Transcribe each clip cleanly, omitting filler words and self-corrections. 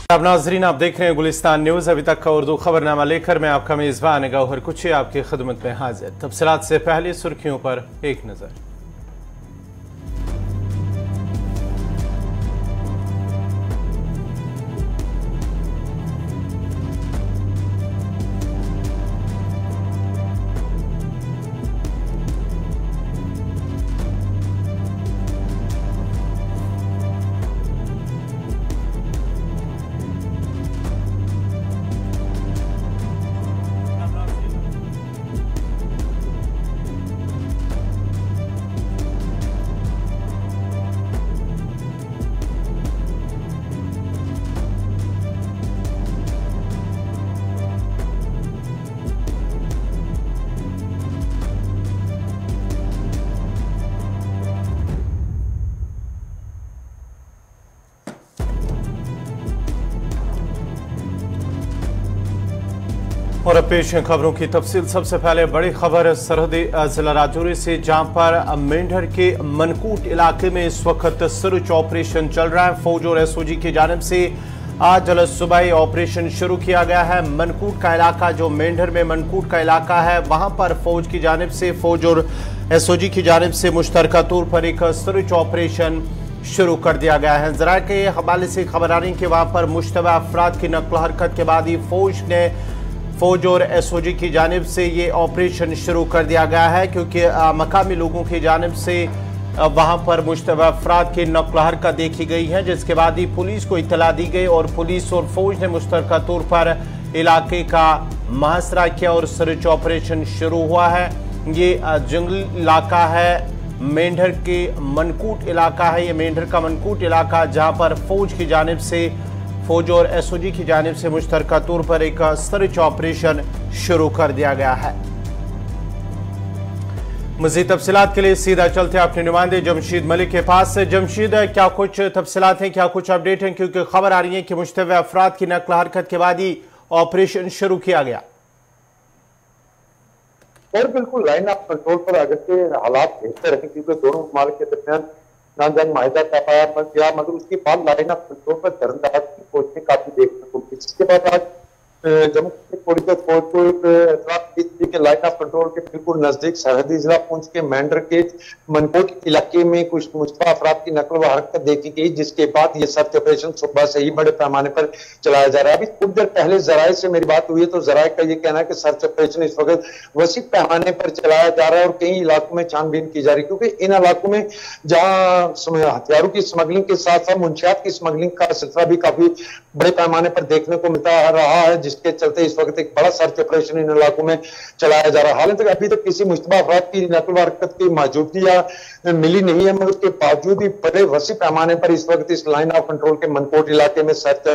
अब नाजरीन, आप देख रहे हैं गुलिस्तान न्यूज। अभी तक का उर्दू खबरनामा लेकर मैं आपका मेजबान गौहर कुची आपकी खिदमत में हाजिर। तफसीलात से पहले सुर्खियों पर एक नजर। और अब पेश है खबरों की तफसील। सबसे पहले बड़ी खबर सरहदी जिला राजौरी से, जहां पर मेंढर के मनकूट इलाके में इस वक्त सर्च ऑपरेशन चल रहा है। फौज और एसओजी की जानिब से आज सुबह ऑपरेशन शुरू किया गया है। मनकूट का इलाका, जो मेंढर में मनकूट का इलाका है, वहां पर फौज की जानिब से, फौज और एसओजी की जानिब से मुश्तरका तौर पर एक सर्च ऑपरेशन शुरू कर दिया गया है। जरा के हवाले से खबर आ रही कि वहां पर मुश्तबा अफराद की नकल हरकत के बाद ही फौज और एसओजी की जानिब से ये ऑपरेशन शुरू कर दिया गया है, क्योंकि मकामी लोगों की जानिब से वहां पर मुश्तबा अफराद की नकल हरकत देखी गई है, जिसके बाद ही पुलिस को इत्तला दी गई और पुलिस और फौज ने मुश्तरका तौर पर इलाके का मुहासरा किया और सर्च ऑपरेशन शुरू हुआ है। ये जंगली इलाका है, मेंढर के मनकूट इलाका है। ये मेंढर का मनकूट इलाका, जहां पर फौज की जानिब से, फौज और एसओजी की जानिब से मुश्तरका तौर पर एक सर्च ऑपरेशन शुरू कर दिया गया है। मज़ीद तफसीलात के लिए सीधा चलते हैं अपने नुमाइंदे जमशीद मलिक के पास से। जमशीद, क्या कुछ तफसीलात हैं, क्या कुछ अपडेट हैं, क्योंकि खबर आ रही है कि मुश्तबा अफराद की नकल हरकत के बाद ही ऑपरेशन शुरू किया गया। और बिल्कुल लाइन ऑफ कंट्रोल पर अगर से हालात बेहतर है, क्योंकि दोनों मुमालिक के दरमियान ना जंग माहिदा का पाया गया, मगर उसके बाद लाइन ऑफ कंट्रोल पर दरअंदाज की कोशिशें काफी देखने को मिली। इसके बाद आज जम्मू कश्मीर पुलिस और फौज को के लाइन ऑफ कंट्रोल के बिल्कुल नजदीक सरहदी जिला पुंछ के मेंढर के मनकोट इलाके में कुछ मुश्तबा अफराद की नकल व हरकत देखी गई, जिसके बाद ये सर्च ऑपरेशन सुबह से ही बड़े पैमाने पर चलाया जा रहा है। अभी कुछ देर पहले जराये से मेरी बात हुई है, तो जराये का ये कहना है कि सर्च ऑपरेशन इस वक्त वसी पैमाने पर चलाया जा रहा है और कई इलाकों में छानबीन की जा रही है, क्योंकि इन इलाकों में जहां हथियारों की स्मगलिंग के साथ साथ मुंशियात की स्मगलिंग का सिलसिला भी काफी बड़े पैमाने पर देखने को मिलता रहा है, जिसके चलते इस वक्त एक बड़ा सर्च ऑपरेशन इन इलाकों में चलाया जा रहा है। हालांकि अभी तक किसी मुश्तबा अफराद की नकल हरकत की मौजूदगी या मिली नहीं है, मगर उसके बावजूद भी बड़े वसी पैमाने पर इस वक्त इस लाइन ऑफ कंट्रोल के मनकोट इलाके में सर्च।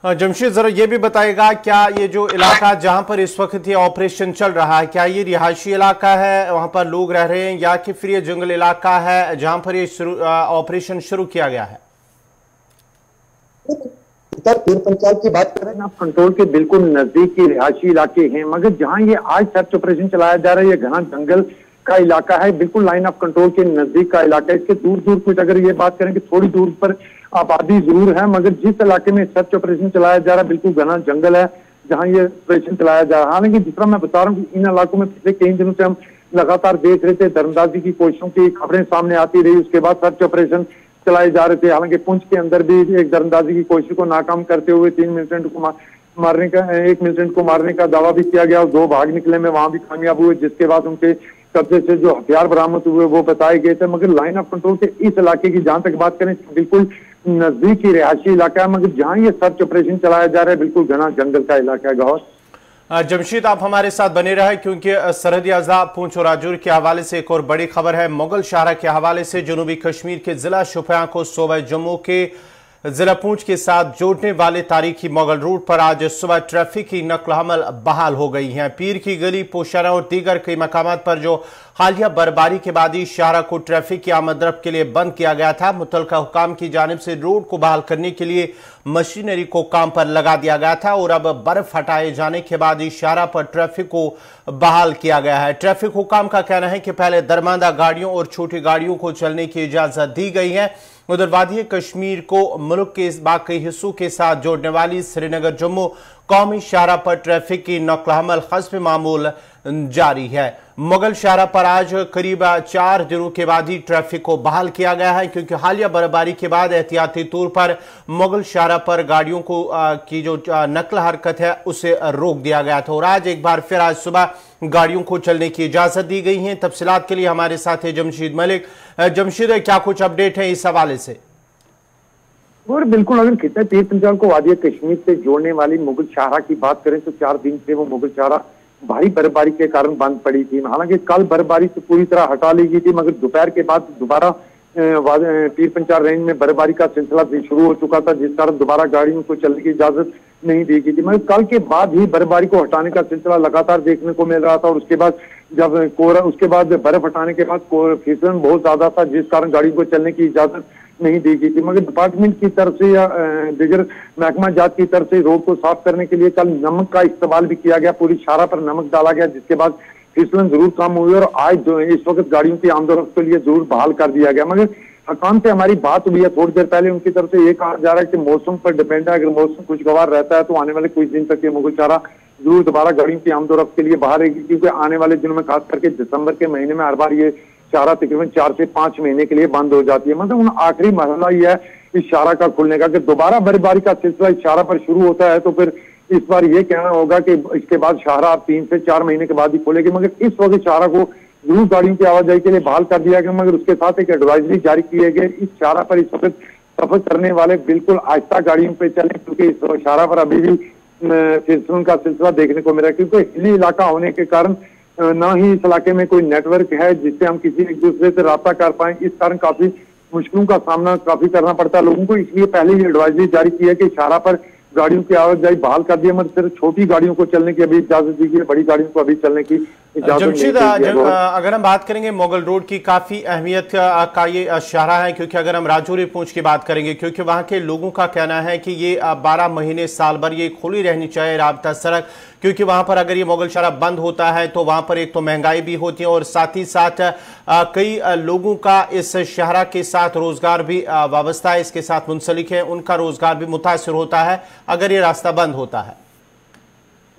जमशीद, जरा ये भी बताएगा, क्या ये जो इलाका जहां पर इस वक्त ये ऑपरेशन चल रहा है, क्या ये रिहायशी इलाका है, वहां पर लोग रह रहे हैं, या कि फिर ये जंगल इलाका है जहां पर ये ऑपरेशन शुरू किया गया है? पीर पंचायत की बात करें ना, कंट्रोल के बिल्कुल नजदीक के रिहायशी इलाके हैं, मगर जहां ये आज सर्च ऑपरेशन चलाया जा रहा है, ये घना जंगल का इलाका है, बिल्कुल लाइन ऑफ कंट्रोल के नजदीक का इलाका है। इसके दूर दूर कुछ अगर ये बात करें कि थोड़ी दूर पर आबादी जरूर है, मगर जिस इलाके में सर्च ऑपरेशन चलाया जा रहा है बिल्कुल घना जंगल है जहां ये ऑपरेशन चलाया जा रहा है। हालांकि जिस तरह मैं बता रहा हूँ कि इन इलाकों में पिछले कई दिनों से हम लगातार देख रहे थे, दरअंदाजी की कोशिशों की खबरें सामने आती रही, उसके बाद सर्च ऑपरेशन चलाए जा रहे थे। हालांकि पुंछ के अंदर भी एक दरअंदाजी की कोशिश को नाकाम करते हुए 3 मिलिटेंट को मारने का, 1 मिलिटेंट को मारने का दावा भी किया गया और 2 भाग निकले में वहां भी कामयाब हुए, जिसके बाद उनके कब्जे से जो हथियार बरामद हुए वो बताए गए थे। मगर लाइन ऑफ कंट्रोल के इस इलाके की जहां तक बात करें, बिल्कुल नजदीक ही रिहायशी इलाका है, मगर जहां ये सर्च ऑपरेशन चलाया जा रहा है बिल्कुल घना जंगल का इलाका है। गौर जमशीद, आप हमारे साथ बने रहे, क्योंकि सरहदी अज़ला पुंछ और राजौरी के हवाले से एक और बड़ी खबर है। मुगल शाहरा के हवाले से जनूबी कश्मीर के जिला शोपियां को सूबा जम्मू के जिला पुंछ के साथ जोड़ने वाले तारीखी मुगल रूट पर आज सुबह ट्रैफिक की नकल हमल बहाल हो गई है। पीर की गली, पोशारा और दीगर कई मकामात पर जो हालिया बर्फबारी के बाद इस शाहरा को ट्रैफिक की आमदरफ्त के लिए बंद किया गया था। मुतल्लिका हुकाम की जानिब से रोड को बहाल करने के लिए मशीनरी को काम पर लगा दिया गया था और अब बर्फ हटाए जाने के बाद इस शाहरा पर ट्रैफिक को बहाल किया गया है। ट्रैफिक हुकाम का कहना है कि पहले दरमांदा गाड़ियों और छोटी गाड़ियों को चलने की इजाजत दी गई है। उधर वादी कश्मीर को मुल्क के बाकी हिस्सों के साथ जोड़ने वाली श्रीनगर जम्मू कौमी शाहरा पर ट्रैफिक की नक्ल-हमल हस्ब मामूल जारी है। मुगल शाहरा पर आज करीब 4 दिनों के बाद ही ट्रैफिक को बहाल किया गया है, क्योंकि हालिया बर्फबारी के बाद एहतियाती तौर पर मुगल शाहरा पर गाड़ियों को की जो नकल हरकत है उसे रोक दिया गया था और आज एक बार फिर आज सुबह गाड़ियों को चलने की इजाजत दी गई है। तफसीलात के लिए हमारे साथ है जमशीद मलिक। जमशीद, क्या कुछ अपडेट है इस हवाले से? और बिल्कुल, अगर खिता पीर पंजाल को वादी कश्मीर से जोड़ने वाली मुगल शाहरा की बात करें तो 4 दिन से वो मुगल शाहरा भारी बर्फबारी के कारण बंद पड़ी थी। हालांकि कल बर्फबारी से पूरी तरह हटा ली गई थी, मगर दोपहर के बाद दोबारा पीर पंजाल रेंज में बर्फबारी का सिलसिला भी शुरू हो चुका था, जिस कारण दोबारा गाड़ियों को चलने की इजाजत नहीं दी गई थी। मगर कल के बाद ही बर्फबारी को हटाने का सिलसिला लगातार देखने को मिल रहा था और उसके बाद बर्फ हटाने के बाद फिसलन बहुत ज्यादा था, जिस कारण गाड़ियों को चलने की इजाजत नहीं दी गई थी। मगर डिपार्टमेंट की तरफ से या दिगर महकमा जात की तरफ से रोड को साफ करने के लिए कल नमक का इस्तेमाल भी किया गया, पूरी शाहरा पर नमक डाला गया, जिसके बाद फिसलन जरूर कम हुई और आज जो इस वक्त गाड़ियों की आमदोरफ्त के लिए जरूर बहाल कर दिया गया। मगर हकाम से हमारी बात हुई है थोड़ी देर पहले, उनकी तरफ से ये कहा जा रहा है कि मौसम पर डिपेंड है, अगर मौसम खुशगवार रहता है तो आने वाले कुछ दिन तक ये मुगल शाहरा जरूर दोबारा गाड़ियों की आमदोरफ्त के लिए बाहर रहेगी, क्योंकि आने वाले दिनों में खास करके दिसंबर के महीने में हर बार ये शाहरा तकरीबन 4 से 5 महीने के लिए बंद हो जाती है। मतलब आखिरी मरहला यह है इस शाहरा का खुलने का कि दोबारा बर्फबारी का सिलसिला इस शाहरा पर शुरू होता है तो फिर इस बार ये कहना होगा कि इसके बाद शाहरा 3 से 4 महीने के बाद ही खोलेगी। मगर इस वक्त शाहरा को जरूर गाड़ियों की आवाजाही के लिए बहाल कर दिया गया, मगर उसके साथ एक एडवाइजरी जारी किए गए इस शाहरा पर इस वक्त सफर करने वाले बिल्कुल आहिस्ता गाड़ियों पे चलें, क्योंकि इस शाहरा पर अभी भी फिसलन का सिलसिला देखने को मिल रहा है, क्योंकि हिली इलाका होने के कारण ना ही इस इलाके में कोई नेटवर्क है जिससे हम किसी एक दूसरे से राब्ता कर पाए। इस कारण काफी मुश्किलों का सामना काफी करना पड़ता है लोगों को, इसलिए पहले ही एडवाइजरी जारी की है कि शाहरा पर गाड़ियों की आवाजाही बहाल कर दी है, मगर सिर्फ छोटी गाड़ियों को चलने की अभी इजाजत दी गई है, बड़ी गाड़ियों को अभी चलने की इजाजत नहीं दी गई है। अगर हम बात करेंगे मुगल रोड की, काफी अहमियत का ये शाहरा है, क्योंकि अगर हम राजौरी पूंछ की बात करेंगे, क्योंकि वहां के लोगों का कहना है कि ये 12 महीने साल भर ये खुली रहनी चाहिए राब्ता सड़क, क्योंकि वहां पर अगर ये मुगल शाहरा बंद होता है तो वहां पर एक तो महंगाई भी होती है और साथ ही साथ कई लोगों का इस शाहरा के साथ रोजगार भी वाबस्ता है, इसके साथ मुंसलिक है, उनका रोजगार भी मुतासिर होता है अगर ये रास्ता बंद होता है।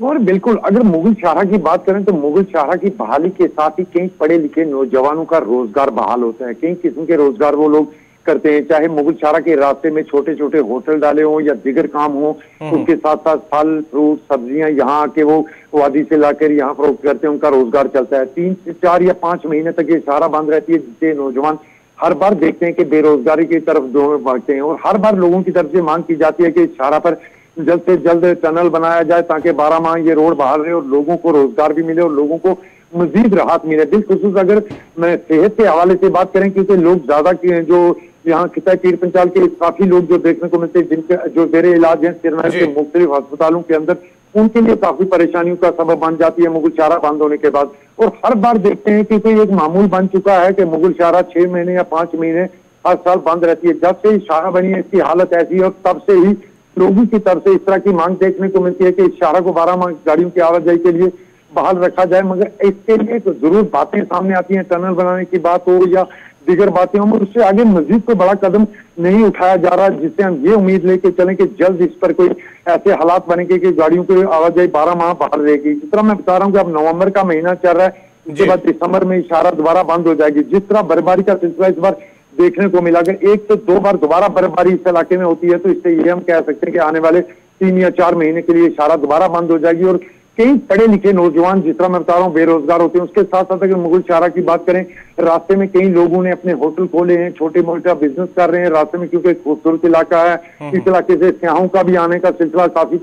और बिल्कुल, अगर मुगल शाहरा की बात करें तो मुगल शाहरा की बहाली के साथ ही कई पढ़े लिखे नौजवानों का रोजगार बहाल होता है। कई किस्म के रोजगार वो लोग करते हैं, चाहे मुगल शाहरा के रास्ते में छोटे छोटे होटल डाले हों या दिगर काम हो, उनके साथ साथ फल फ्रूट सब्जियां यहाँ आके वो वादी से लाकर यहाँ फरोख्त करते हैं, उनका रोजगार चलता है। 3 से 4 या 5 महीने तक ये शाहरा बंद रहती है, जिससे नौजवान हर बार देखते हैं कि बेरोजगारी की तरफ भागते हैं और हर बार लोगों की तरफ से मांग की जाती है कि इस शाहरा पर जल्द से जल्द टनल बनाया जाए ताकि 12 माह ये रोड बहाल रहे और लोगों को रोजगार भी मिले और लोगों को मजीद राहत मिले। बिलखुसूस अगर मैं सेहत के हवाले से बात करें, क्योंकि लोग ज्यादा जो यहाँ खिता पीर पंजाल के काफी लोग जो देखने को मिलते हैं जिनके जो जेरे इलाज हैं श्रीनगर के मुख्तलिफ अस्पतालों के अंदर, उनके लिए काफी परेशानियों का सबब बन जाती है मुगल शाहरा बंद होने के बाद। और हर बार देखते हैं कि कोई एक मामूल बन चुका है कि मुगल शाहरा 6 महीने या 5 महीने हर साल बंद रहती है। जब से शाहरा बनी है इसकी हालत ऐसी है और तब से ही लोगों की तरफ से इस तरह की मांग देखने को मिलती है कि इस शाहरा को 12 माह गाड़ियों की आवाजाही के लिए बहाल रखा जाए। मगर इसके लिए तो जरूर बातें सामने आती हैं, टनल बनाने की बात हो या दीगर बातें हो, मगर उससे आगे मजीद कोई बड़ा कदम नहीं उठाया जा रहा, जिससे हम ये उम्मीद लेके चलें कि जल्द इस पर कोई ऐसे हालात बनेंगे कि गाड़ियों की आवाजाही 12 माह बाहर रहेगी। जिस तरह मैं बता रहा हूँ कि अब नवंबर का महीना चल रहा है, उसके बाद दिसंबर में शाहरा दोबारा बंद हो जाएगी। जिस तरह बर्फबारी का सिलसिला इस बार देखने को मिला, अगर 1 से 2 बार दोबारा बर्फबारी इस इलाके में होती है तो इससे ये हम कह सकते हैं कि आने वाले 3 या 4 महीने के लिए शाहरा दोबारा बंद हो जाएगी। और कई पढ़े लिखे नौजवान जिस तरह मैं बता रहा हूँ बेरोजगार होते हैं। उसके साथ साथ अगर मुगल शाहरा की बात करें रास्ते में कई लोगों ने अपने होटल खोले हैं, छोटे मोटा बिजनेस कर रहे हैं रास्ते में, क्योंकि खूबसूरत इलाका है। इस इलाके से सियाहों का भी आने का सिलसिला काफी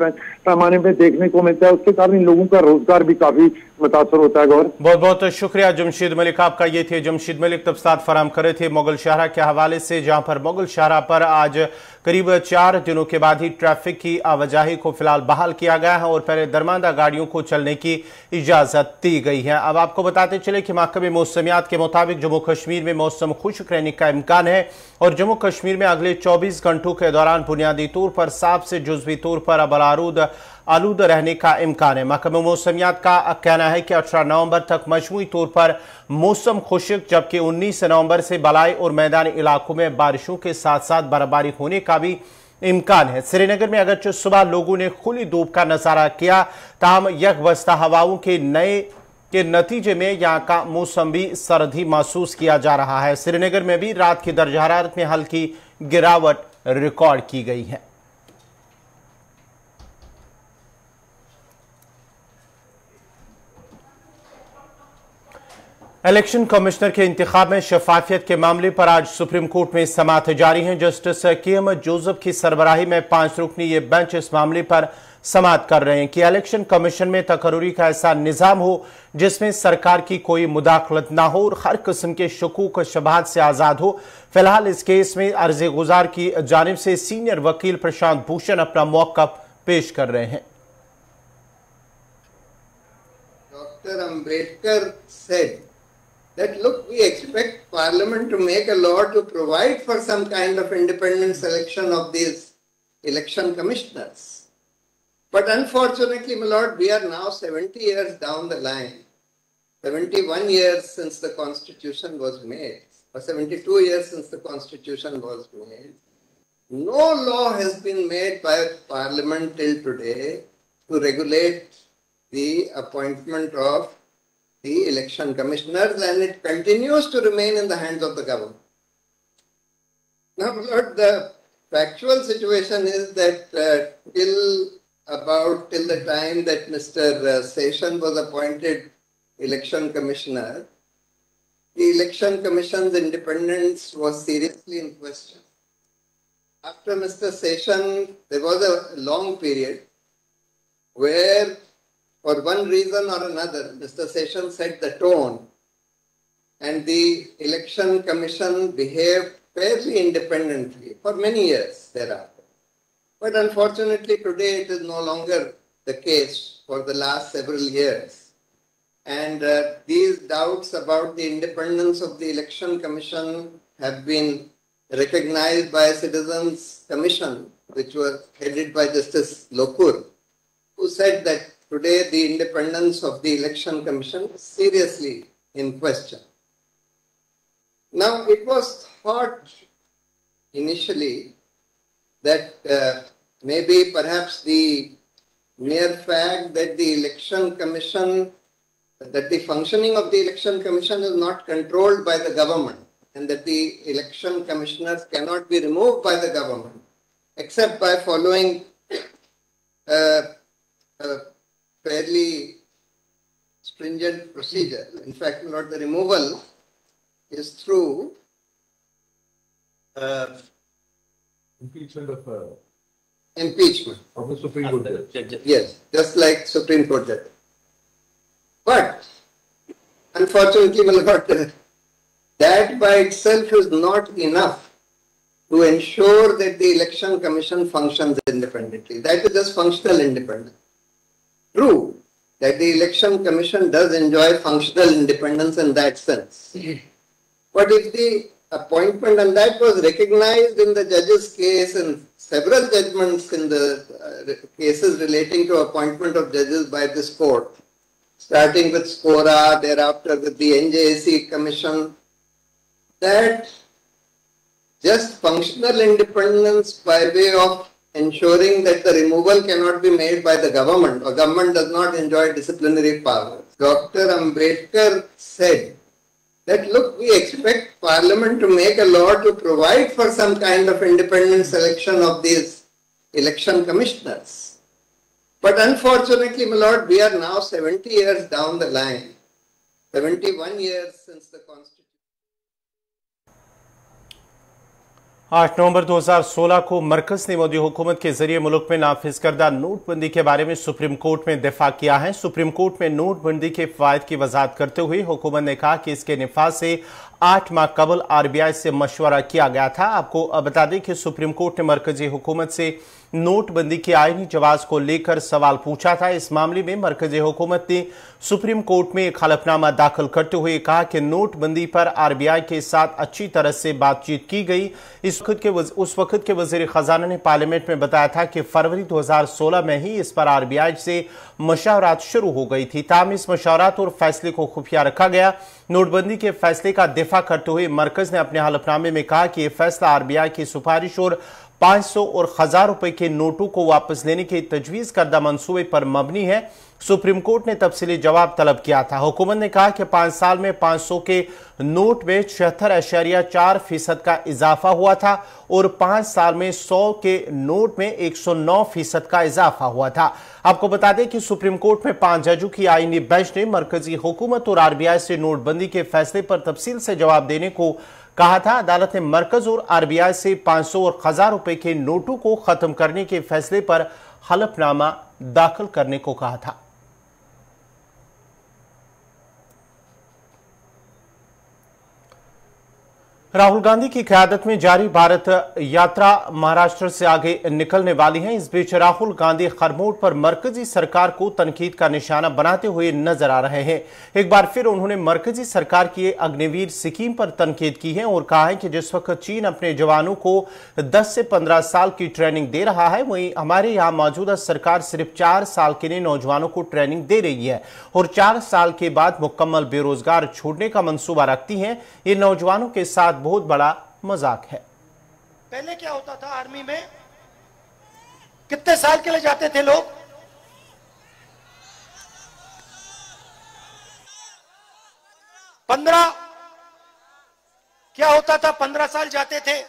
पैमाने पे देखने को मिलता है। उसके कारण इन लोगों का रोजगार भी काफी मुतासर होता है। गौर, बहुत बहुत शुक्रिया जमशेद मलिक आपका। ये थे जमशेद मलिक तफसीलात फराम कर रहे थे मुगल शाहरा के हवाले से, जहां पर मुगल शाहरा पर आज करीब 4 दिनों के बाद ही ट्रैफिक की आवाजाही को फिलहाल बहाल किया गया है और पहले दरमांदा गाड़ियों को चलने की इजाजत दी गई है। अब आपको बताते चले कि महकमे मौसमियात के मुताबिक जम्मू कश्मीर में मौसम खुश्क रहने का इम्कान है और जम्मू कश्मीर में अगले 24 घंटों के दौरान बुनियादी तौर पर साफ से जुज़वी तौर पर अबल आलूद रहने का इम्कान है। महकमा मौसमियात का कहना है कि 18 नवंबर तक मजमूई तौर पर मौसम खुश्क, जबकि 19 नवंबर से बलाई और मैदानी इलाकों में बारिशों के साथ साथ बर्फबारी होने का भी इम्कान है। श्रीनगर में अगरचे सुबह लोगों ने खुली धूप का नजारा किया, ताहम यकबस्ता हवाओं के नतीजे में यहाँ का मौसम भी सर्द ही महसूस किया जा रहा है। श्रीनगर में भी रात की दर्ज हरारत में हल्की गिरावट रिकॉर्ड की गई है। इलेक्शन कमिश्नर के इंतखाब में शफाफियत के मामले पर आज सुप्रीम कोर्ट में समाअत जारी है। Justice KM. जोसेफ की सरबराही में 5 रुकनी ये बेंच इस मामले पर समाअत कर रहे हैं कि इलेक्शन कमीशन में तकर्री का ऐसा निज़ाम हो जिसमें सरकार की कोई मुदाखलत ना हो और हर किस्म के शकूक शबहात से आज़ाद हो। फिलहाल इस केस में अर्ज़े गुजार की जानिब से सीनियर वकील प्रशांत भूषण अपना मौक़िफ़ पेश कर रहे हैं। Dr. Ambedkar said that look, we expect Parliament to make a law to provide for some kind of independent selection of these election commissioners. But unfortunately, my lord, we are now 70 years down the line, 71 years since the Constitution was made, or 72 years since the Constitution was made. No law has been made by Parliament till today to regulate the appointment of the election commissioners, and it continues to remain in the hands of the government. Now, Lord, the factual situation is that till the time that Mr. Session was appointed election commissioner, the election commission's independence was seriously in question. After Mr. Session, there was a long period where, for one reason or another, Mr. Session set the tone and the election commission behaved fairly independently for many years thereafter. But unfortunately today it is no longer the case for the last several years. And these doubts about the independence of the election commission have been recognized by a citizens commission which was headed by Justice Lokur, who said that today the independence of the election commission is seriously in question. Now, it was thought initially that maybe perhaps the mere fact that the election commission, that the functioning of the election commission is not controlled by the government and that the election commissioners cannot be removed by the government except by following fairly stringent procedure. In fact, Lord, the removal is through impeachment of the Supreme Court judge. Yes, just like Supreme Court judge. But unfortunately, my Lord, that by itself is not enough to ensure that the election commission functions independently. That is just functional independence. True that the election commission does enjoy functional independence in that sense. But if the appointment, and that was recognized in the judge's case and several judgments in the cases relating to appointment of judges by this court, starting with Scora, thereafter with the NJAC commission, that just functional independence by way of ensuring that the removal cannot be made by the government or government does not enjoy disciplinary power. Dr. Ambedkar said that look, we expect Parliament to make a law to provide for some kind of independent selection of these election commissioners. But unfortunately, my lord, we are now 70 years down the line, 71 years since the Constitution. 8 नवंबर 2016 को मरकज ने मोदी हुकूमत के जरिए मुल्क में नाफिज करदा नोटबंदी के बारे में सुप्रीम कोर्ट में दिफा किया है। सुप्रीम कोर्ट में नोटबंदी के फायद की वजाहत करते हुए हुकूमत ने कहा कि इसके निफाज से 8 माह कबल आरबीआई से मशवरा किया गया था। आपको बता दें कि सुप्रीम कोर्ट ने मरकजी हुकूमत से नोटबंदी के आईनी जवाज को लेकर सवाल पूछा था। इस मामले में मरकजी हुकूमत ने सुप्रीम कोर्ट में एक हलफनामा दाखिल करते हुए कहा कि नोटबंदी पर आरबीआई के साथ अच्छी तरह से बातचीत की गई। उस वक्त के वजीर खजाना ने पार्लियामेंट में बताया था कि फरवरी 2016 में ही इस पर आरबीआई से मशावरात शुरू हो गई थी। ताहम इस मशावरात और फैसले को खुफिया रखा गया। नोटबंदी के फैसले का दिफा करते हुए मरकज ने अपने हलफनामे में कहा कि यह फैसला आरबीआई की सिफारिश और 500 और 1000 रुपए के नोटों को वापस लेने के तजवीज करदा मंसूबे पर मबनी है। सुप्रीम कोर्ट ने तफसीली जवाब तलब किया था। हुकूमत ने कहा कि 5 साल में 500 के नोट में 76.4% का इजाफा हुआ था और 5 साल में 100 के नोट में 109% का इजाफा हुआ था। आपको बता दें कि सुप्रीम कोर्ट में 5 जजों की आईनी बेंच ने मरकजी हुकूमत और आरबीआई से नोटबंदी के फैसले पर तफसील से जवाब देने को कहा था। अदालत ने मरकज और आरबीआई से 500 और 1000 रुपए के नोटों को खत्म करने के फैसले पर हलफनामा दाखिल करने को कहा था। राहुल गांधी की क़यादत में जारी भारत यात्रा महाराष्ट्र से आगे निकलने वाली है। इस बीच राहुल गांधी खरमोट पर मरकजी सरकार को तनकीद का निशाना बनाते हुए नजर आ रहे हैं। एक बार फिर उन्होंने मरकजी सरकार की अग्निवीर स्कीम पर तनकीद की है और कहा है कि जिस वक्त चीन अपने जवानों को 10 से 15 साल की ट्रेनिंग दे रहा है, वहीं हमारे यहाँ मौजूदा सरकार सिर्फ 4 साल के लिए नौजवानों को ट्रेनिंग दे रही है और 4 साल के बाद मुकम्मल बेरोजगार छोड़ने का मंसूबा रखती है। ये नौजवानों के साथ बहुत बड़ा मजाक है। पहले क्या होता था, आर्मी में कितने साल के लिए जाते थे लोग? 15। क्या होता था, 15 साल जाते थे,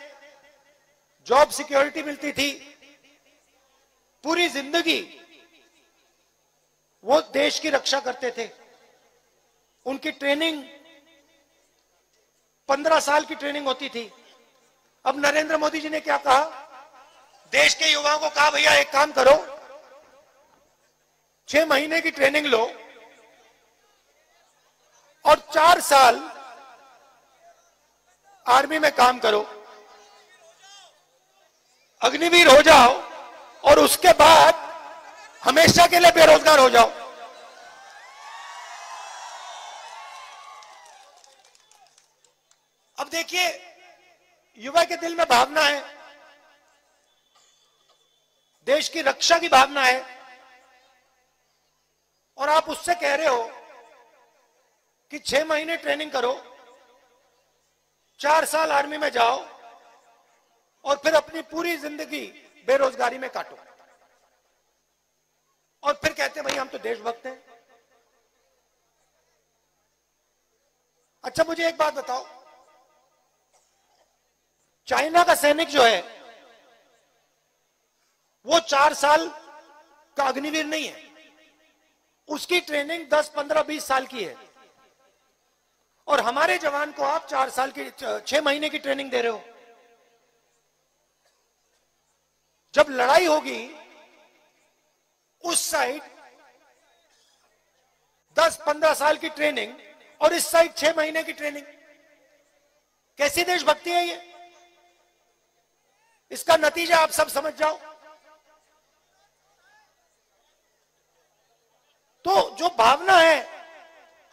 जॉब सिक्योरिटी मिलती थी, पूरी जिंदगी वो देश की रक्षा करते थे। उनकी ट्रेनिंग 15 साल की ट्रेनिंग होती थी। अब नरेंद्र मोदी जी ने क्या कहा, देश के युवाओं को कहा, भैया एक काम करो, 6 महीने की ट्रेनिंग लो और 4 साल आर्मी में काम करो, अग्निवीर हो जाओ और उसके बाद हमेशा के लिए बेरोजगार हो जाओ। अब देखिए, युवा के दिल में भावना है, देश की रक्षा की भावना है, और आप उससे कह रहे हो कि 6 महीने ट्रेनिंग करो, 4 साल आर्मी में जाओ और फिर अपनी पूरी जिंदगी बेरोजगारी में काटो, और फिर कहते हैं भाई हम तो देशभक्त हैं। अच्छा, मुझे एक बात बताओ, चाइना का सैनिक जो है वो 4 साल का अग्निवीर नहीं है, उसकी ट्रेनिंग 10, 15, 20 साल की है, और हमारे जवान को आप 4 साल की 6 महीने की ट्रेनिंग दे रहे हो। जब लड़ाई होगी उस साइड 10, 15 साल की ट्रेनिंग और इस साइड 6 महीने की ट्रेनिंग, कैसी देशभक्ति है ये? इसका नतीजा आप सब समझ जाओ। तो जो भावना है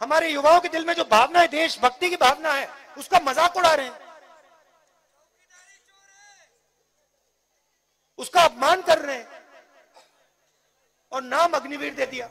हमारे युवाओं के दिल में, जो भावना है, देशभक्ति की भावना है, उसका मजाक उड़ा रहे हैं, उसका अपमान कर रहे हैं और नाम अग्निवीर दे दिया।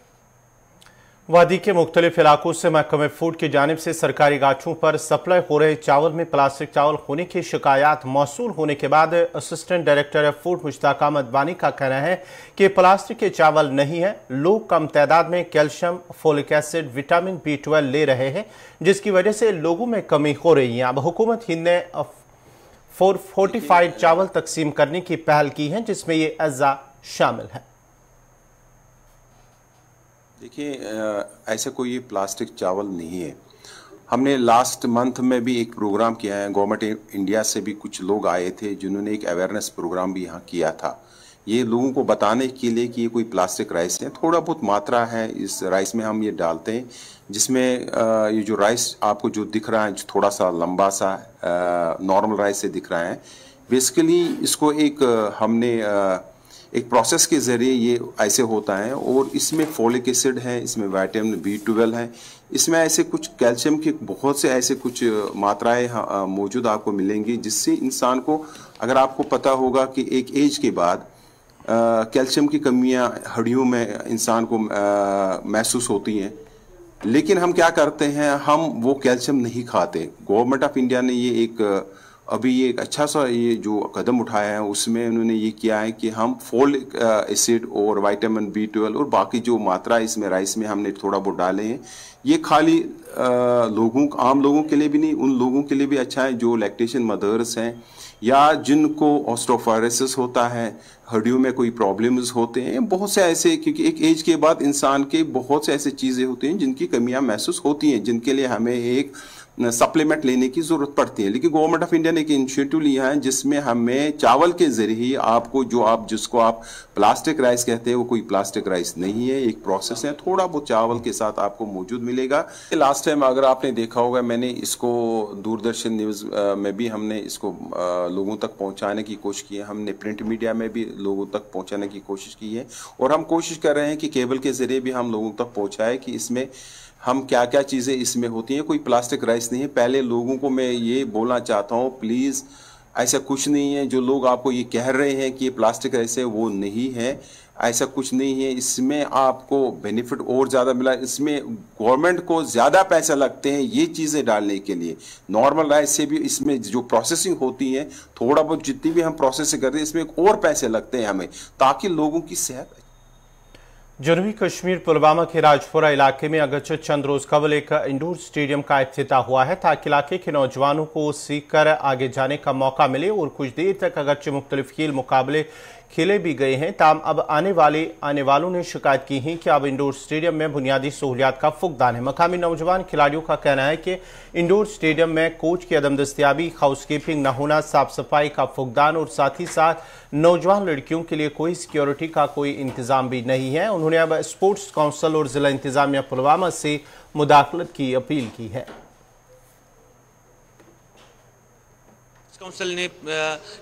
वादी के मुख्तलिफ इलाकों से महकमे फूड की जानिब से सरकारी गाछों पर सप्लाई हो रहे चावल में प्लास्टिक चावल होने की शिकायत मौसूल होने के बाद assistant director food Mushtaq Ahmad Wani का कहना है कि प्लास्टिक के चावल नहीं है। लोग कम तादाद में calcium, folic acid, vitamin B12 ले रहे हैं, जिसकी वजह से लोगों में कमी हो रही है। अब हुकूमत हिंद ने फोर्टिफाइड चावल तकसीम करने की पहल की है, जिसमें ये अज्जा शामिल है। देखिए, ऐसा कोई प्लास्टिक चावल नहीं है। हमने लास्ट मंथ में भी एक प्रोग्राम किया है, गवर्नमेंट इंडिया से भी कुछ लोग आए थे जिन्होंने एक अवेयरनेस प्रोग्राम भी यहाँ किया था, ये लोगों को बताने के लिए कि ये कोई प्लास्टिक राइस है, थोड़ा बहुत मात्रा है इस राइस में हम ये डालते हैं, जिसमें ये जो राइस आपको जो दिख रहा है थोड़ा सा लंबा सा नॉर्मल राइस से दिख रहा है, बेसिकली इसको एक हमने एक प्रोसेस के ज़रिए ये ऐसे होता है, और इसमें फोलिक एसिड है, इसमें विटामिन B12 है, इसमें ऐसे कुछ कैल्शियम के बहुत से ऐसे कुछ मात्राएं मौजूद आपको मिलेंगी, जिससे इंसान को, अगर आपको पता होगा कि एक एज के बाद कैल्शियम की कमियां हड्डियों में इंसान को महसूस होती हैं, लेकिन हम क्या करते हैं, हम वो कैल्शियम नहीं खाते। गवर्नमेंट ऑफ इंडिया ने ये अभी ये एक अच्छा सा ये जो कदम उठाया है, उसमें उन्होंने ये किया है कि हम फोलिक एसिड और विटामिन B12 और बाकी जो मात्रा इसमें राइस में हमने थोड़ा बहुत डाले हैं, ये खाली आम लोगों के लिए भी नहीं, उन लोगों के लिए भी अच्छा है जो लैक्टेशन मदर्स हैं या जिनको ऑस्टियोआर्थराइटिस होता है, हड्डियों में कोई प्रॉब्लम्स होते हैं, बहुत से ऐसे, क्योंकि एक एज के बाद इंसान के बहुत से ऐसे चीज़ें होती हैं जिनकी कमियां महसूस होती हैं, जिनके लिए हमें एक सप्लीमेंट लेने की ज़रूरत पड़ती है। लेकिन गवर्नमेंट ऑफ इंडिया ने एक इनिशिएटिव लिया है जिसमें हमें चावल के ज़रिए आपको जिसको आप प्लास्टिक राइस कहते हैं, वो कोई प्लास्टिक राइस नहीं है, एक प्रोसेस है, थोड़ा बहुत चावल के साथ आपको मौजूद मिलेगा। लास्ट टाइम अगर आपने देखा होगा, मैंने इसको दूरदर्शन न्यूज़ में भी हमने इसको लोगों तक पहुँचाने की कोशिश की है, हमने प्रिंट मीडिया में भी लोगों तक पहुँचाने की कोशिश की है, और हम कोशिश कर रहे हैं कि केबल के ज़रिए भी हम लोगों तक पहुँचाए कि इसमें हम क्या क्या चीज़ें इसमें होती हैं, कोई प्लास्टिक राइस नहीं है। पहले लोगों को मैं ये बोलना चाहता हूँ, प्लीज़ ऐसा कुछ नहीं है, जो लोग आपको ये कह रहे हैं कि ये प्लास्टिक राइस है, वो नहीं है, ऐसा कुछ नहीं है। इसमें आपको बेनिफिट और ज़्यादा मिला, इसमें गवर्नमेंट को ज़्यादा पैसे लगते हैं ये चीज़ें डालने के लिए। नॉर्मल राइस से भी इसमें जो प्रोसेसिंग होती है, थोड़ा बहुत जितनी भी हम प्रोसेसिंग करते हैं, इसमें और पैसे लगते हैं हमें, ताकि लोगों की सेहत। जनूबी कश्मीर पुलवामा के राजपुरा इलाके में अगरचे चंद रोज कबल एक इंडोर स्टेडियम का इफ्तिताह हुआ है, ताकि इलाके के नौजवानों को सीखकर आगे जाने का मौका मिले। और कुछ देर तक अगरचे मुख्तलिफ खेल मुकाबले खेले भी गए हैं, ताम अब आने वालों ने शिकायत की है कि अब इंडोर स्टेडियम में बुनियादी सहूलियात का फुकदान है। मकामी नौजवान खिलाड़ियों का कहना है कि इंडोर स्टेडियम में कोच की अदम दस्तियाबी, हाउसकीपिंग न होना, साफ सफाई का फुकदान और साथ ही साथ नौजवान लड़कियों के लिए कोई सिक्योरिटी का कोई इंतजाम भी नहीं है। उन्होंने अब स्पोर्ट्स काउंसिल और जिला इंतजामिया पुलवामा से मुदाखलत की अपील की है। काउंसिल ने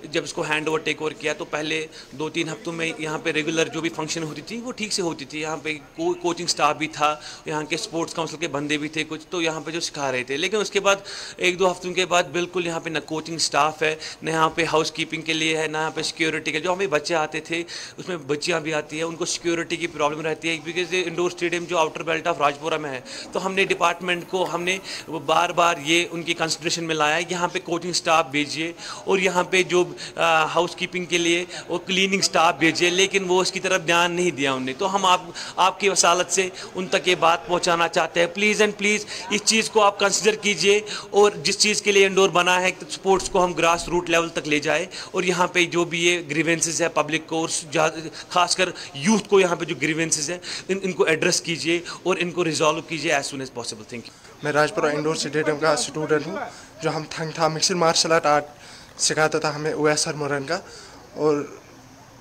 जब इसको हैंड ओवर टेक ओवर किया तो पहले 2-3 हफ्तों में यहाँ पे रेगुलर जो भी फंक्शन होती थी वो ठीक से होती थी। यहाँ पे कोचिंग स्टाफ भी था, यहाँ के स्पोर्ट्स काउंसिल के बंदे भी थे कुछ, तो यहाँ पे जो सिखा रहे थे। लेकिन उसके बाद 1-2 हफ्तों के बाद बिल्कुल यहाँ पे न कोचिंग स्टाफ है, न यहाँ पे हाउस कीपिंग के लिए है, न यहाँ पे सिक्योरिटी के। जो हमें बच्चे आते थे उसमें बच्चियाँ भी आती है, उनको सिक्योरिटी की प्रॉब्लम रहती है, बिकॉज इंडोर स्टेडियम जो आउटर बेल्ट ऑफ राजपुरा में है। तो हमने डिपार्टमेंट को बार बार ये उनकी कंसिडरेशन में लाया है, यहाँ पे कोचिंग स्टाफ भेजिए और यहाँ पे जो हाउस कीपिंग के लिए और क्लीनिंग स्टाफ भेजे, लेकिन वो इसकी तरफ ध्यान नहीं दिया उन्हें। तो हम आपकी वसालत से उन तक ये बात पहुँचाना चाहते हैं, प्लीज़ एंड प्लीज़ इस चीज़ को आप कंसिडर कीजिए, और जिस चीज़ के लिए इंडोर बना है स्पोर्ट्स को हम ग्रास रूट लेवल तक ले जाए, और यहाँ पे जो भी ये ग्रीवेंसेस है पब्लिक को, खासकर यूथ को यहाँ पे जो ग्रीवेंसेस है इनको एड्रेस कीजिए और इनको रिजॉल्व कीजिए as soon as possible. Thank you. मैं राजपुरा इंडोर स्टेडियम का स्टूडेंट हूँ, जो हम थंग था मिक्सड मार्शल आर्ट सिखाता था हमें उवैस सरमुरन का, और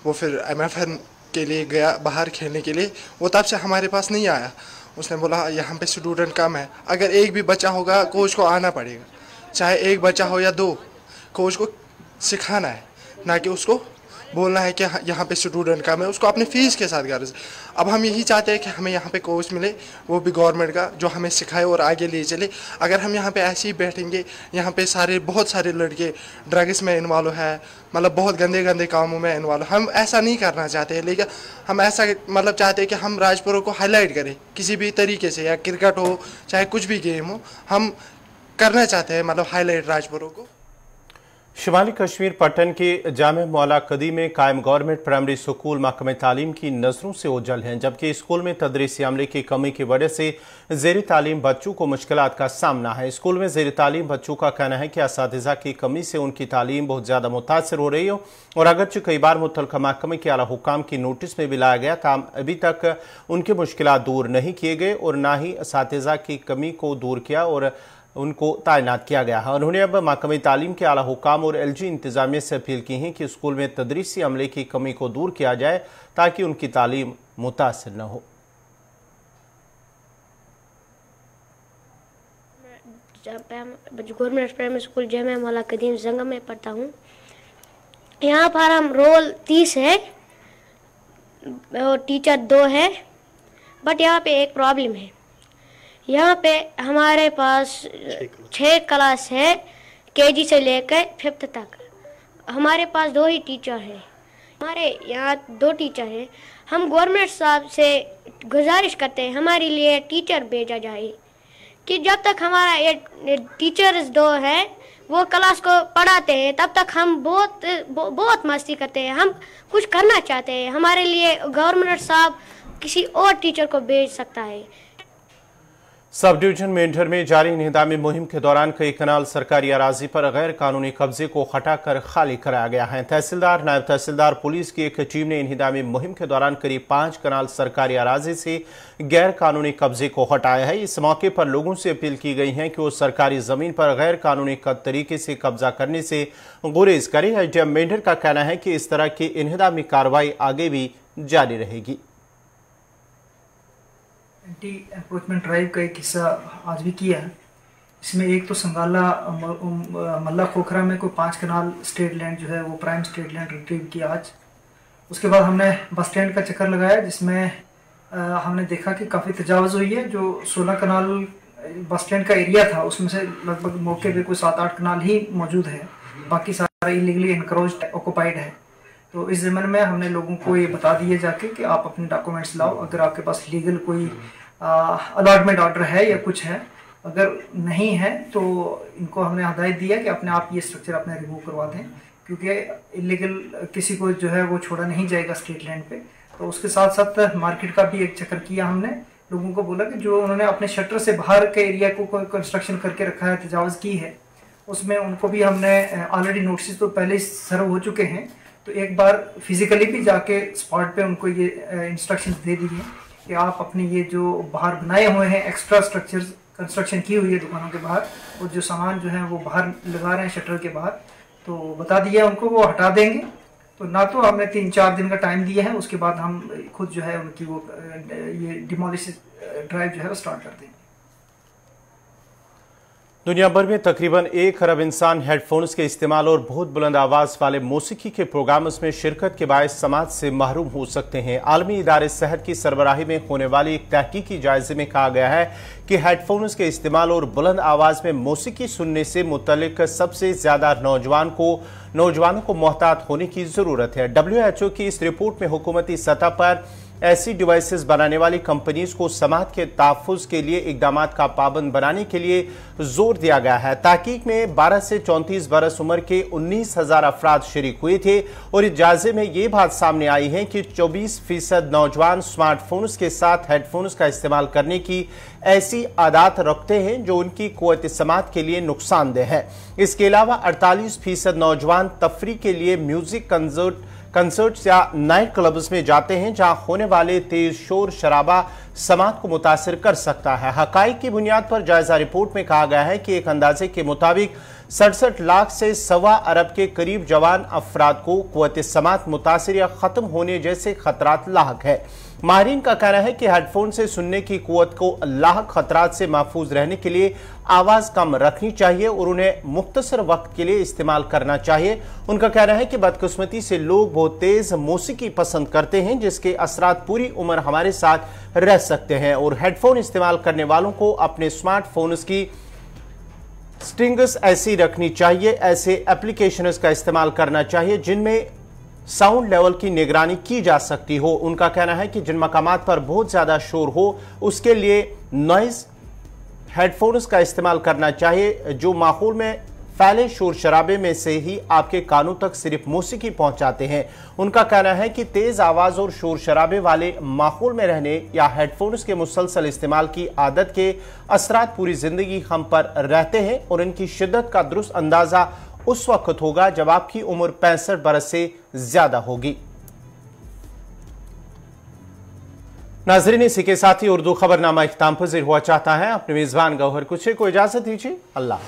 वो फिर MFN के लिए गया बाहर खेलने के लिए। वो तब से हमारे पास नहीं आया, उसने बोला यहाँ पे स्टूडेंट कम है, अगर एक भी बच्चा होगा कोच को आना पड़ेगा, चाहे एक बच्चा हो या 2, कोच को सिखाना है, ना कि उसको बोलना है कि यहाँ पे स्टूडेंट कम है, उसको अपने फीस के साथ गर्ज। अब हम यही चाहते हैं कि हमें यहाँ पे कोच मिले, वो भी गवर्नमेंट का, जो हमें सिखाए और आगे ले चले। अगर हम यहाँ पे ऐसे ही बैठेंगे, यहाँ पे बहुत सारे लड़के ड्रग्स में इन्वॉल्व है, मतलब बहुत गंदे गंदे कामों में इन्वॉल्व। हम ऐसा नहीं करना चाहते हैं, लेकिन हम ऐसा चाहते हैं कि हम राजपुरा को हाईलाइट करें किसी भी तरीके से, या क्रिकेट हो चाहे कुछ भी गेम हो, हम करना चाहते हैं हाईलाइट राजपुरा को। शुमाली कश्मीर पट्टन के जामे मौला कदी में कायम गवर्नमेंट प्राइमरी स्कूल महकमे तालीम की नजरों से ओझल हैं, जबकि स्कूल में तदरीसी अमले की कमी की वजह से ज़ेर तालीम बच्चों को मुश्किलात का सामना है। स्कूल में ज़ेर तालीम बच्चों का कहना है कि असातिज़ा की कमी से उनकी तालीम बहुत ज़्यादा मुतासर हो रही हो, और अगरचे कई बार मुतल्लिका महकमे के आला हुक्काम की नोटिस में भी लाया गया, ताम अभी तक उनकी मुश्किलात दूर नहीं किए गए और ना ही असातिज़ा की कमी को दूर किया और उनको तैनात किया गया है। उन्होंने अब महकमे तालीम के आला हुकाम और LG इंतजामिया से अपील की है कि स्कूल में तदरीसी अमले की कमी को दूर किया जाए ताकि उनकी तालीम मुतासिर न हो। गवर्नमेंट प्राइमरी स्कूल जामिया मौला कदीम जंगम में पढ़ता हूँ। यहाँ पर हम रोल 30 है और टीचर 2 है, बट यहाँ पे एक प्रॉब्लम है। यहाँ पे हमारे पास 6 क्लास है, KG से लेकर 5th तक। हमारे पास 2 ही टीचर हैं। हमारे यहाँ 2 टीचर हैं। हम गवर्नमेंट साहब से गुजारिश करते हैं हमारे लिए टीचर भेजा जाए कि जब तक हमारा ये टीचर्स 2 है वो क्लास को पढ़ाते हैं तब तक हम बहुत मस्ती करते हैं। हम कुछ करना चाहते हैं, हमारे लिए गवर्नमेंट साहब किसी और टीचर को भेज सकता है। सब डिवीजन मेंढर में जारी इंहदामी मुहिम के दौरान कई कनाल सरकारी अराजी पर गैर कानूनी कब्जे को हटाकर खाली कराया गया है। तहसीलदार, नायब तहसीलदार, पुलिस की एक टीम ने इंहदामी मुहिम के दौरान करीब 5 कनाल सरकारी अराजी से गैर कानूनी कब्जे को हटाया है। इस मौके पर लोगों से अपील की गई है कि वो सरकारी जमीन पर गैर कानूनी तरीके से कब्जा करने से गुरेज करें। IGM मेंढर का कहना है कि इस तरह की इंहदामी कार्रवाई आगे भी जारी रहेगी। एंटी एनक्रोचमेंट ड्राइव का एक हिस्सा आज भी किया है। इसमें एक तो संगाला मल्ला खोखरा में कोई 5 कनाल स्टेट लैंड जो है वो प्राइम स्टेट लैंड रिट्रीव किया आज। उसके बाद हमने बस स्टैंड का चक्कर लगाया जिसमें हमने देखा कि काफ़ी तजावज़ हुई है। जो 16 कनाल बस स्टैंड का एरिया था उसमें से लगभग मौके पे कोई 7-8 कनाल ही मौजूद है, बाकी सारा इलीगली एनक्रोच्ड ऑक्युपाइड है। तो इस ज़मन में हमने लोगों को ये बता दिए जाके कि आप अपने डॉक्यूमेंट्स लाओ, अगर आपके पास लीगल कोई अलॉटमेंट ऑर्डर है या कुछ है, अगर नहीं है तो इनको हमने हदायत दिया कि अपने आप ये स्ट्रक्चर अपने रिमूव करवा दें, क्योंकि इलीगल किसी को जो है वो छोड़ा नहीं जाएगा स्टेट लैंड पे। तो उसके साथ साथ मार्केट का भी एक चक्कर किया हमने, लोगों को बोला कि जो उन्होंने अपने शटर से बाहर के एरिया को कंस्ट्रक्शन करके रखा है, तजावज़ की है, उसमें उनको भी हमने ऑलरेडी नोटिस तो पहले ही सर्व हो चुके हैं। तो एक बार फिजिकली भी जाके स्पॉट पे उनको ये इंस्ट्रक्शंस दे दी हैं कि आप अपनी ये जो बाहर बनाए हुए हैं एक्स्ट्रा स्ट्रक्चर्स कंस्ट्रक्शन की हुई है दुकानों के बाहर और जो सामान जो है वो बाहर लगा रहे हैं शटर के बाहर, तो बता दिया उनको, वो हटा देंगे। तो ना तो हमने 3-4 दिन का टाइम दिया है, उसके बाद हम खुद जो है उनकी वो ये डिमोलिश ड्राइव जो है वो स्टार्ट कर देंगे। दुनिया भर में तकरीबन 1 अरब इंसान हेडफोन्स के इस्तेमाल और बहुत बुलंद आवाज़ वाले मौसीकी के प्रोग्राम्स में शिरकत के बायस समाज से महरूम हो सकते हैं। आलमी इदारे सेहत की सरबराही में होने वाली एक तहकीकी जायजे में कहा गया है कि हेडफोन्स के इस्तेमाल और बुलंद आवाज़ में मौसीकी सुनने से मुतल्लिक सबसे ज़्यादा नौजवानों को मोहतात होने की ज़रूरत है। WHO की इस रिपोर्ट में हुकूमती सतह पर ऐसी डिवाइसेस बनाने वाली कंपनीज को समाज के तहफ़्फ़ुज़ के लिए इक़दाम का पाबंद बनाने के लिए जोर दिया गया है। तहकीक में 12 से 34 बरस उम्र के 19,000 अफराद शरीक हुए थे और इस जायजे में ये बात सामने आई है कि 24% नौजवान स्मार्टफोन्स के साथ हेडफोन्स का इस्तेमाल करने की ऐसी आदत रखते हैं जो उनकी क़ुव्वत समात के लिए नुकसानदेह है। इसके अलावा 48% नौजवान तफरी के लिए म्यूजिक कंसर्ट्स या नाइट क्लब्स में जाते हैं जहां होने वाले तेज शोर शराबा समाज को मुतासिर कर सकता है। हकाइक की बुनियाद पर जायजा रिपोर्ट में कहा गया है कि एक अंदाजे के मुताबिक 67 लाख से 1.25 अरब के करीब जवान अफराद को क़ुव्वत समात मुतासिर या ख़त्म होने जैसे खतरात लाहक है। माहिरीन का कहना है कि हेडफोन से सुनने की क़ुव्वत को लाहक खतरात से महफूज रहने के लिए आवाज़ कम रखनी चाहिए और उन्हें मुख्तसर वक्त के लिए इस्तेमाल करना चाहिए। उनका कहना है कि बदकिस्मती से लोग बहुत तेज़ मौसीकी पसंद करते हैं जिसके असरात पूरी उम्र हमारे साथ रह सकते हैं और हेडफोन इस्तेमाल करने वालों को अपने स्मार्टफोन्स की स्ट्रिंग्स ऐसी रखनी चाहिए, ऐसे एप्लीकेशंस का इस्तेमाल करना चाहिए जिनमें साउंड लेवल की निगरानी की जा सकती हो। उनका कहना है कि जिन मकामात पर बहुत ज़्यादा शोर हो उसके लिए नॉइज हेडफोन्स का इस्तेमाल करना चाहिए जो माहौल में फैले शोर शराबे में से ही आपके कानों तक सिर्फ मौसीकी पहुंचाते हैं। उनका कहना है कि तेज़ आवाज़ और शोर शराबे वाले माहौल में रहने या हेडफोन्स के मुसलसल इस्तेमाल की आदत के असरात पूरी ज़िंदगी हम पर रहते हैं और इनकी शिद्दत का दुरुस्त अंदाज़ा उस वक्त होगा जब आपकी उम्र 65 बरस से ज़्यादा होगी। नाजरीन, इसी के साथ ही उर्दू खबरनामा इख्तिताम पज़ीर हुआ चाहता है। अपने मेज़बान गौहर कुछे को इजाज़त दीजिए। अल्लाह।